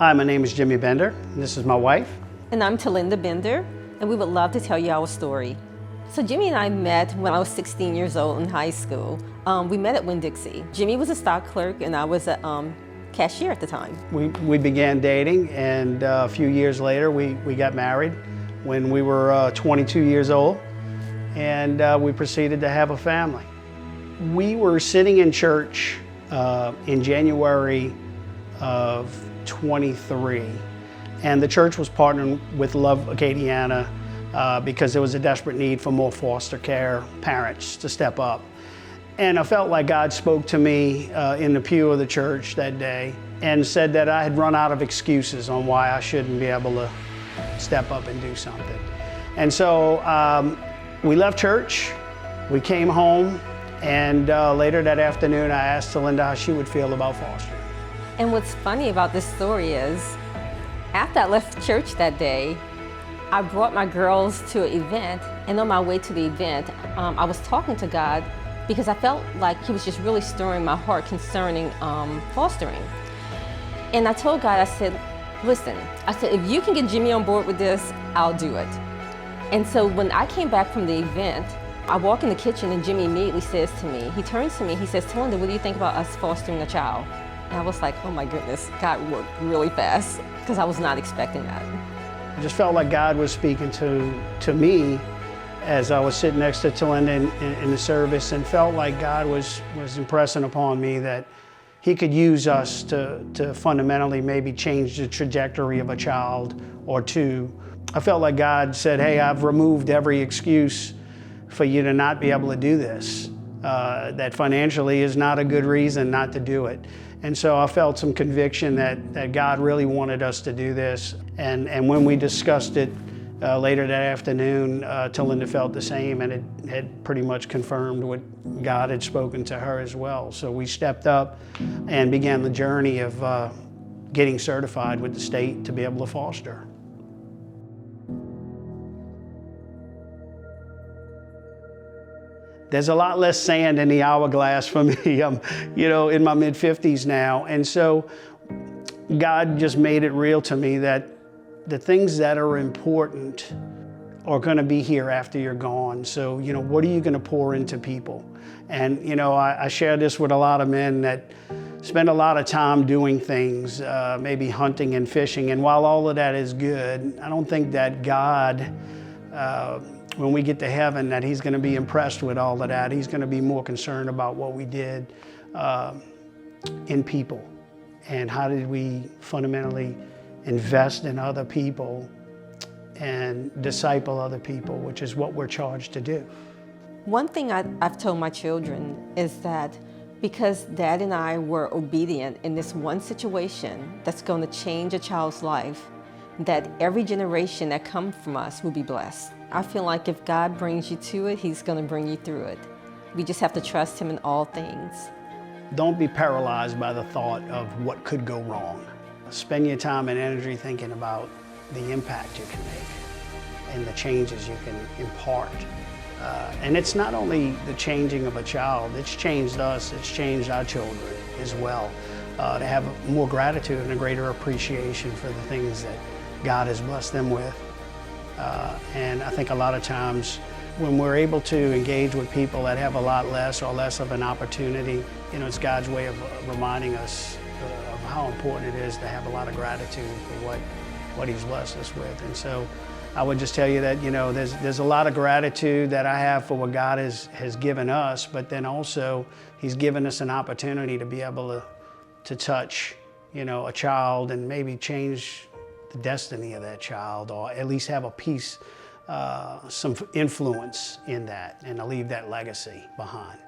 Hi, my name is Jimmy Bender, and this is my wife. And I'm Talinda Bender, and we would love to tell you our story. So Jimmy and I met when I was 16 years old in high school. We met at Winn-Dixie. Jimmy was a stock clerk and I was a cashier at the time. We began dating, and a few years later we got married when we were 22 years old, and we proceeded to have a family. We were sitting in church in January of 23, and the church was partnering with Love Acadiana because there was a desperate need for more foster care parents to step up. And I felt like God spoke to me in the pew of the church that day and said that I had run out of excuses on why I shouldn't be able to step up and do something. And so we left church, we came home, and later that afternoon I asked Talinda how she would feel about fostering. And what's funny about this story is, after I left church that day, I brought my girls to an event, and on my way to the event, I was talking to God because I felt like He was just really stirring my heart concerning fostering. And I told God, I said, listen, I said, if you can get Jimmy on board with this, I'll do it. And so when I came back from the event, I walk in the kitchen and Jimmy immediately says to me, he turns to me, he says, Talinda, what do you think about us fostering a child? And I was like, oh my goodness, God worked really fast because I was not expecting that. I just felt like God was speaking to me as I was sitting next to Talinda in the service, and felt like God was impressing upon me that He could use us to fundamentally maybe change the trajectory of a child or two. I felt like God said, hey, I've removed every excuse for you to not be able to do this. That financially is not a good reason not to do it. And so I felt some conviction that God really wanted us to do this. And when we discussed it later that afternoon, Talinda felt the same, and it had pretty much confirmed what God had spoken to her as well. So we stepped up and began the journey of getting certified with the state to be able to foster. There's a lot less sand in the hourglass for me. I'm, in my mid-50s now. And so God just made it real to me that the things that are important are gonna be here after you're gone. So, what are you gonna pour into people? And, I share this with a lot of men that spend a lot of time doing things, maybe hunting and fishing. And while all of that is good, I don't think that God, when we get to heaven, that He's going to be impressed with all of that. He's going to be more concerned about what we did in people, and how did we fundamentally invest in other people and disciple other people, which is what we're charged to do. One thing I've told my children is that because Dad and I were obedient in this one situation that's going to change a child's life, that every generation that comes from us will be blessed. I feel like if God brings you to it, He's going to bring you through it. We just have to trust Him in all things. Don't be paralyzed by the thought of what could go wrong. Spend your time and energy thinking about the impact you can make and the changes you can impart. And it's not only the changing of a child, it's changed us, it's changed our children as well. To have more gratitude and a greater appreciation for the things that God has blessed them with. And I think a lot of times when we're able to engage with people that have a lot less or less of an opportunity, it's God's way of reminding us of how important it is to have a lot of gratitude for what He's blessed us with. And so I would just tell you that, there's a lot of gratitude that I have for what God has given us, but then also He's given us an opportunity to be able to touch, a child and maybe change the destiny of that child, or at least have a piece, some influence in that, and to leave that legacy behind.